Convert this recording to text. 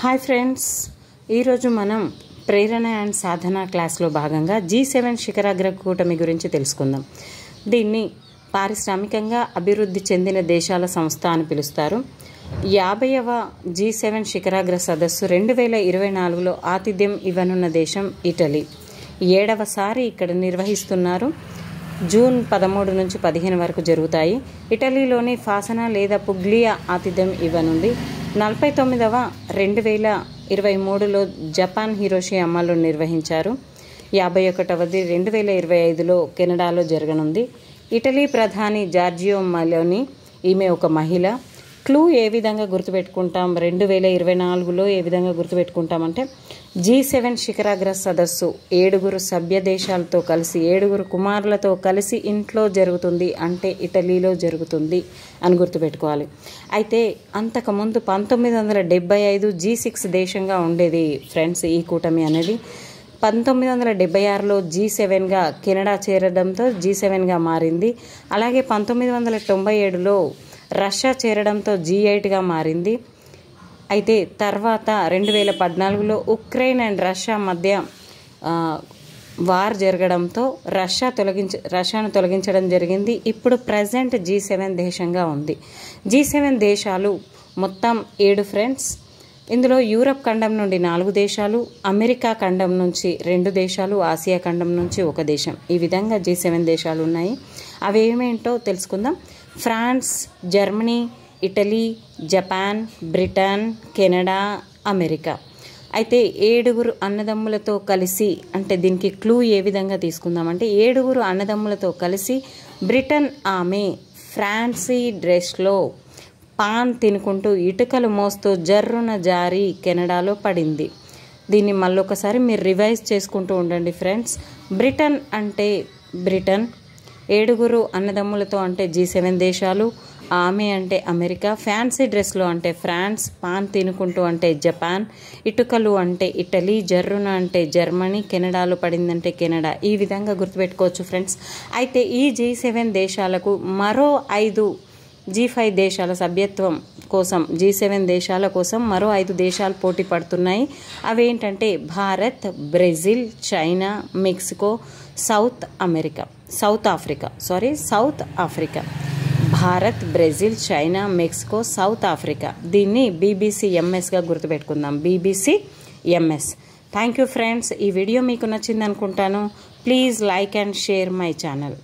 Hi friends, ఈరోజు మనం ప్రేరణ and సాధన క్లాస్లో భాగంగా G7 శిఖరాగ్ర కూటమి గురించి తెలుసుకుందాం. దీన్ని పారిశ్రామికంగా అభివృద్ధి చెందిన దేశాల సంస్థ అని పిలుస్తారు. 50వ G7 శిఖరాగ్ర సదస్సు 2024లో ఆతిథ్యం ఇవ్వనున్న దేశం ఇటలీ. 7వసారి ఇక్కడ నిర్వహిస్తున్నారు. జూన్ 13 నుంచి 15 వరకు జరుగుతాయి. ఇటలీలోని ఫాసనా లేదా పుగ్లియా ఆతిథ్యం ఇవ్వనుంది. 49వ 2023లో జపాన్ హిరోషిమాలో నిర్వహించారు. 51వది 2025లో కెనడాలో జరగనుంది. ఇటలీ ప్రధాని జార్జియో మెలోని, ఈమె ఒక మహిళ. క్లూ ఏ విధంగా గుర్తుపెట్టుకుంటాం, 2024లో ఏ విధంగా గుర్తుపెట్టుకుంటామంటే G7 శిఖరాగ్ర సదస్సు 7 సభ్య దేశాలతో కలిసి 7 కుమారులతో కలిసి ఇంట్లో జరుగుతుంది, అంటే ఇటలీలో జరుగుతుంది అని గుర్తుపెట్టుకోవాలి. అయితే అంతకుముందు 1975 G6 దేశంగా ఉండేది ఫ్రెండ్స్. ఈ కూటమి అనేది 1976లో G7గా కెనడా చేరడంతో G7గా మారింది. అలాగే 1997లో రష్యా చేరడంతో G8గా మారింది. అయితే తర్వాత 2014లో ఉక్రెయిన్ అండ్ రష్యా మధ్య వార్ జరగడంతో రష్యాను తొలగించడం జరిగింది. ఇప్పుడు ప్రజెంట్ G7 దేశంగా ఉంది. G7 దేశాలు మొత్తం 7 ఫ్రెండ్స్. ఇందులో యూరప్ ఖండం నుండి 4 దేశాలు, అమెరికా ఖండం నుంచి 2 దేశాలు, ఆసియా ఖండం నుంచి 1 దేశం. ఈ విధంగా G7 దేశాలు ఉన్నాయి. అవి ఏమేంటో తెలుసుకుందాం. France, Germany, Italy, Japan, Britain, Canada, America. అయితే 7 అన్నదమ్ములతో కలిసి, అంటే దీనికి క్లూ ఏ విధంగా తీసుకుందామంటే 7 అన్నదమ్ములతో కలిసి బ్రిటన్ ఆమె ఫ్రాన్సీ డ్రెస్లో పాన్ తినుకుంటూ ఇటుకలు మోస్తూ జర్రున జారి కెనడాలో పడింది. దీన్ని మళ్ళొకసారి మీరు రివైజ్ చేసుకుంటూ ఉండండి ఫ్రెండ్స్. బ్రిటన్ అంటే బ్రిటన్, 7 అన్నదమ్ములతో అంటే G7 దేశాలు, ఆమె అంటే అమెరికా, ఫ్యాన్సీ డ్రెస్లో అంటే ఫ్రాన్స్, పాన్ తినుకుంటూ అంటే జపాన్, ఇటుకలు అంటే ఇటలీ, జర్రున అంటే జర్మనీ, కెనడాలో పడిందంటే కెనడా. ఈ విధంగా గుర్తుపెట్టుకోవచ్చు ఫ్రెండ్స్. అయితే ఈ G7 దేశాలకు మరో 5 G5 దేశాల సభ్యత్వం కోసం, G7 దేశాల కోసం మరో 5 దేశాలు పోటీ పడుతున్నాయి. అవేంటంటే Bharat, Brazil, China, Mexico, south Africa. Bharat, Brazil, China, Mexico, south Africa. దీన్ని BBCMSగా గుర్తుపెట్టుకుందాం. BBCMS. Thank you friends. ఈ వీడియో మీకు నచ్చింది అనుకుంటాను. Please like and share my channel.